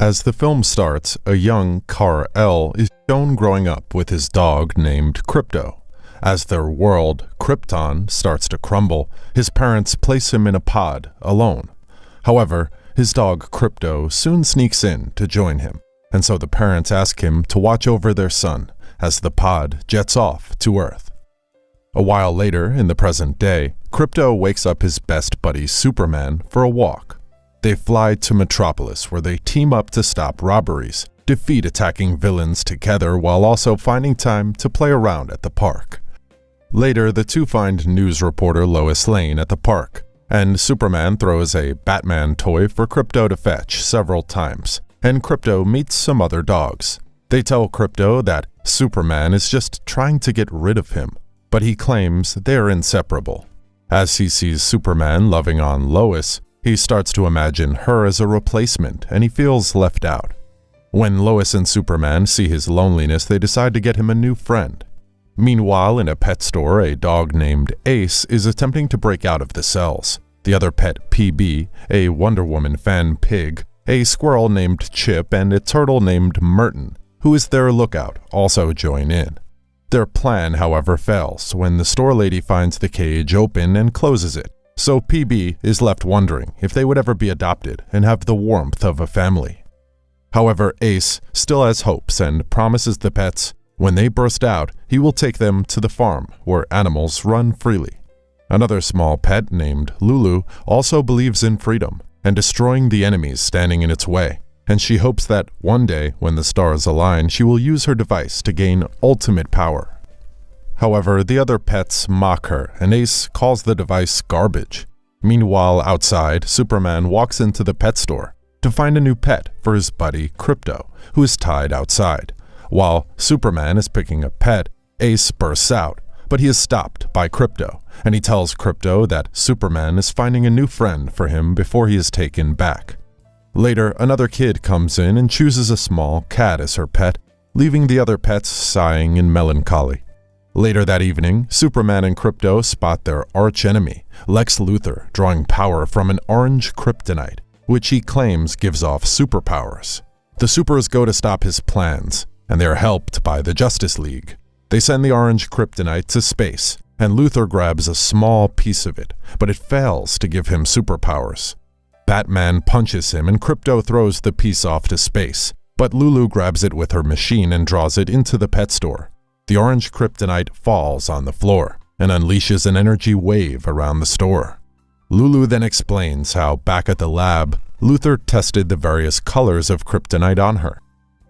As the film starts, a young Kal-El is shown growing up with his dog named Crypto. As their world, Krypton, starts to crumble, his parents place him in a pod, alone. However, his dog Crypto soon sneaks in to join him, and so the parents ask him to watch over their son as the pod jets off to Earth. A while later, in the present day, Crypto wakes up his best buddy Superman for a walk. They fly to Metropolis, where they team up to stop robberies, defeat attacking villains together while also finding time to play around at the park. Later, the two find news reporter Lois Lane at the park, and Superman throws a Batman toy for Crypto to fetch several times, and Crypto meets some other dogs. They tell Crypto that Superman is just trying to get rid of him, but he claims they're inseparable. As he sees Superman loving on Lois, he starts to imagine her as a replacement, and he feels left out. When Lois and Superman see his loneliness, they decide to get him a new friend. Meanwhile, in a pet store, a dog named Ace is attempting to break out of the cells. The other pet, PB, a Wonder Woman fan pig, a squirrel named Chip, and a turtle named Merton, who is their lookout, also join in. Their plan, however, fails when the store lady finds the cage open and closes it. So PB is left wondering if they would ever be adopted and have the warmth of a family. However, Ace still has hopes and promises the pets when they burst out, he will take them to the farm where animals run freely. Another small pet named Lulu also believes in freedom and destroying the enemies standing in its way, and she hopes that one day when the stars align, she will use her device to gain ultimate power. However, the other pets mock her, and Ace calls the device garbage. Meanwhile, outside, Superman walks into the pet store to find a new pet for his buddy Crypto, who is tied outside. While Superman is picking a pet, Ace bursts out, but he is stopped by Crypto, and he tells Crypto that Superman is finding a new friend for him before he is taken back. Later, another kid comes in and chooses a small cat as her pet, leaving the other pets sighing in melancholy. Later that evening, Superman and Crypto spot their arch-enemy, Lex Luthor, drawing power from an orange kryptonite, which he claims gives off superpowers. The Supers go to stop his plans, and they are helped by the Justice League. They send the orange kryptonite to space, and Luthor grabs a small piece of it, but it fails to give him superpowers. Batman punches him, and Crypto throws the piece off to space, but Lulu grabs it with her machine and draws it into the pet store. The orange kryptonite falls on the floor and unleashes an energy wave around the store. Lulu then explains how back at the lab, Luthor tested the various colors of kryptonite on her,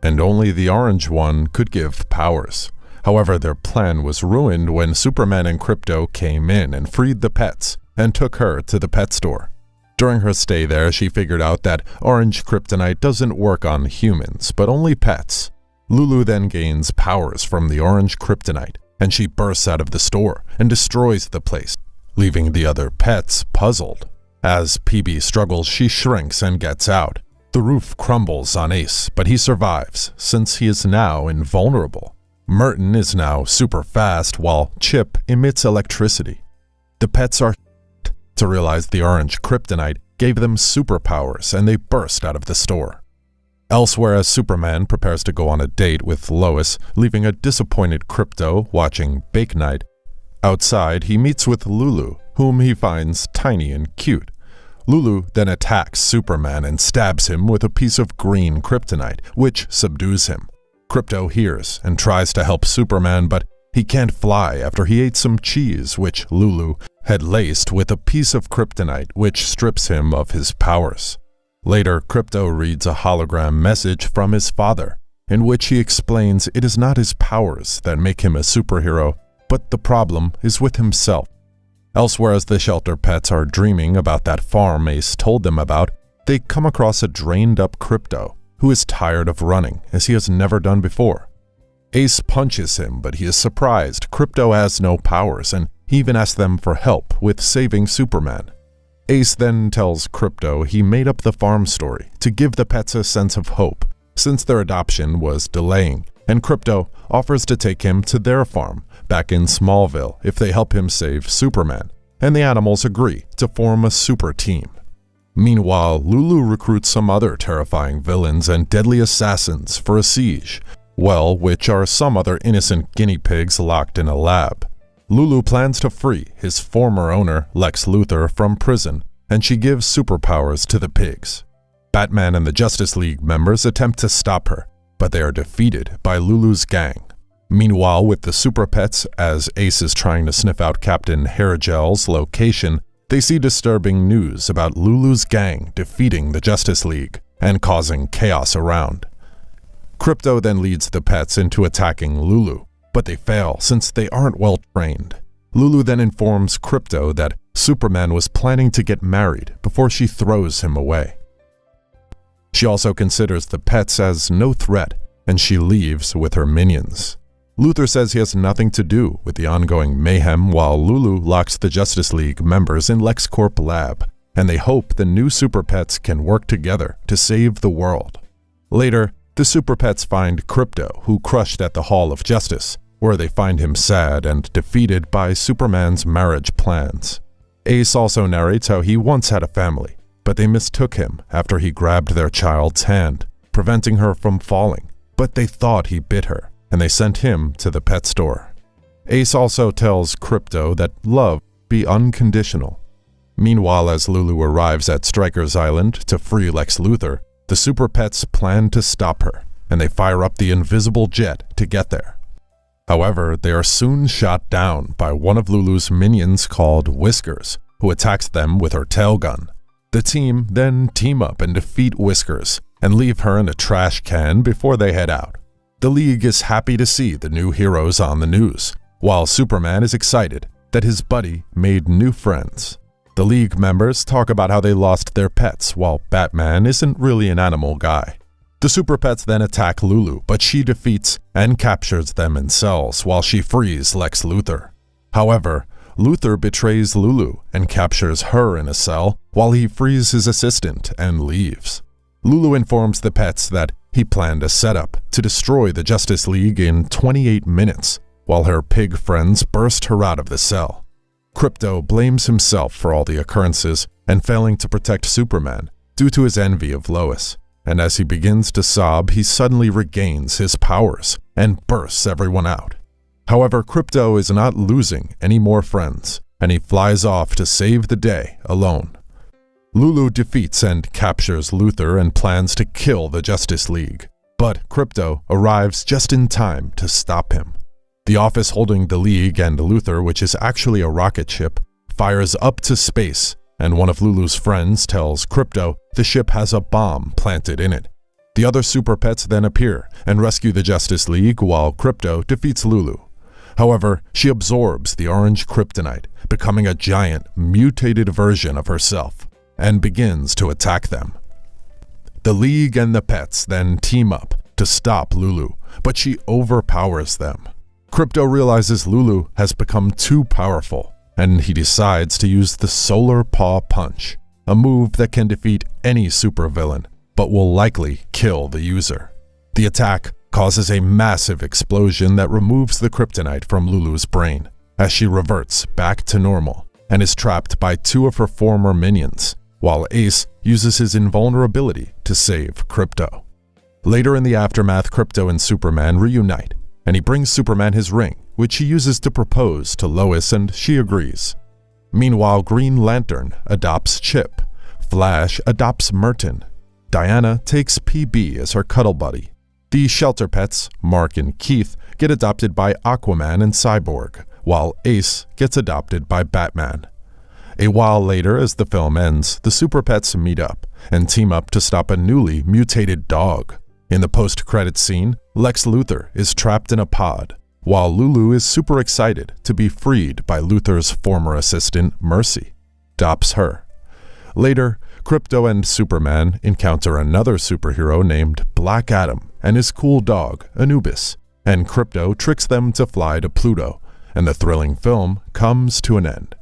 and only the orange one could give powers. However, their plan was ruined when Superman and Crypto came in and freed the pets and took her to the pet store. During her stay there, she figured out that orange kryptonite doesn't work on humans, but only pets. Lulu then gains powers from the orange kryptonite, and she bursts out of the store and destroys the place, leaving the other pets puzzled. As PB struggles, she shrinks and gets out. The roof crumbles on Ace, but he survives, since he is now invulnerable. Merton is now super fast, while Chip emits electricity. The pets are to realize the orange kryptonite gave them superpowers, and they burst out of the store. Elsewhere, as Superman prepares to go on a date with Lois, leaving a disappointed Crypto watching Bake Night. Outside, he meets with Lulu, whom he finds tiny and cute. Lulu then attacks Superman and stabs him with a piece of green kryptonite, which subdues him. Crypto hears and tries to help Superman, but he can't fly after he ate some cheese, which Lulu had laced with a piece of kryptonite, which strips him of his powers. Later, Crypto reads a hologram message from his father, in which he explains it is not his powers that make him a superhero, but the problem is with himself. Elsewhere, as the shelter pets are dreaming about that farm Ace told them about, they come across a drained-up Crypto, who is tired of running, as he has never done before. Ace punches him, but he is surprised Crypto has no powers, and he even asks them for help with saving Superman. Ace then tells Crypto he made up the farm story to give the pets a sense of hope, since their adoption was delaying, and Crypto offers to take him to their farm back in Smallville if they help him save Superman, and the animals agree to form a super team. Meanwhile, Lulu recruits some other terrifying villains and deadly assassins for a siege, which are some other innocent guinea pigs locked in a lab. Lulu plans to free his former owner, Lex Luthor, from prison, and she gives superpowers to the pigs. Batman and the Justice League members attempt to stop her, but they are defeated by Lulu's gang. Meanwhile, with the Super Pets, as Ace is trying to sniff out Captain Hairgel's location, they see disturbing news about Lulu's gang defeating the Justice League and causing chaos around. Krypto then leads the pets into attacking Lulu, but they fail since they aren't well trained. Lulu then informs Krypto that Superman was planning to get married before she throws him away. She also considers the pets as no threat, and she leaves with her minions. Luthor says he has nothing to do with the ongoing mayhem, while Lulu locks the Justice League members in LexCorp lab, and they hope the new Super Pets can work together to save the world. Later, the Super Pets find Krypto, who crushed at the Hall of Justice, where they find him sad and defeated by Superman's marriage plans. Ace also narrates how he once had a family, but they mistook him after he grabbed their child's hand, preventing her from falling, but they thought he bit her, and they sent him to the pet store. Ace also tells Krypto that love be unconditional. Meanwhile, as Lulu arrives at Stryker's Island to free Lex Luthor, the Super Pets plan to stop her, and they fire up the invisible jet to get there. However, they are soon shot down by one of Lulu's minions called Whiskers, who attacks them with her tail gun. The team then team up and defeat Whiskers, and leave her in a trash can before they head out. The League is happy to see the new heroes on the news, while Superman is excited that his buddy made new friends. The League members talk about how they lost their pets, while Batman isn't really an animal guy. The Super Pets then attack Lulu, but she defeats and captures them in cells while she frees Lex Luthor. However, Luthor betrays Lulu and captures her in a cell while he frees his assistant and leaves. Lulu informs the pets that he planned a setup to destroy the Justice League in 28 minutes, while her pig friends burst her out of the cell. Krypto blames himself for all the occurrences and failing to protect Superman due to his envy of Lois, and as he begins to sob, he suddenly regains his powers and bursts everyone out. However, Krypto is not losing any more friends, and he flies off to save the day alone. Lulu defeats and captures Luthor and plans to kill the Justice League, but Krypto arrives just in time to stop him. The office holding the League and Luthor, which is actually a rocket ship, fires up to space, and one of Lulu's friends tells Krypto the ship has a bomb planted in it. The other Super Pets then appear and rescue the Justice League while Krypto defeats Lulu. However, she absorbs the orange kryptonite, becoming a giant, mutated version of herself, and begins to attack them. The League and the Pets then team up to stop Lulu, but she overpowers them. Krypto realizes Lulu has become too powerful, and he decides to use the Solar Paw Punch, a move that can defeat any supervillain, but will likely kill the user. The attack causes a massive explosion that removes the kryptonite from Lulu's brain, as she reverts back to normal and is trapped by two of her former minions, while Ace uses his invulnerability to save Krypto. Later in the aftermath, Krypto and Superman reunite, and he brings Superman his ring, which he uses to propose to Lois, and she agrees. Meanwhile, Green Lantern adopts Chip, Flash adopts Merton, Diana takes PB as her cuddle buddy. The Shelter Pets, Mark and Keith, get adopted by Aquaman and Cyborg, while Ace gets adopted by Batman. A while later, as the film ends, the Super Pets meet up and team up to stop a newly mutated dog. In the post-credits scene, Lex Luthor is trapped in a pod, while Lulu is super excited to be freed by Luthor's former assistant, Mercy, adopts her. Later, Krypto and Superman encounter another superhero named Black Adam and his cool dog, Anubis, and Krypto tricks them to fly to Pluto, and the thrilling film comes to an end.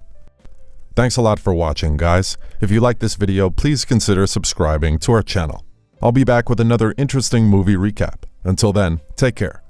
Thanks a lot for watching, guys. If you like this video, please consider subscribing to our channel. I'll be back with another interesting movie recap. Until then, take care.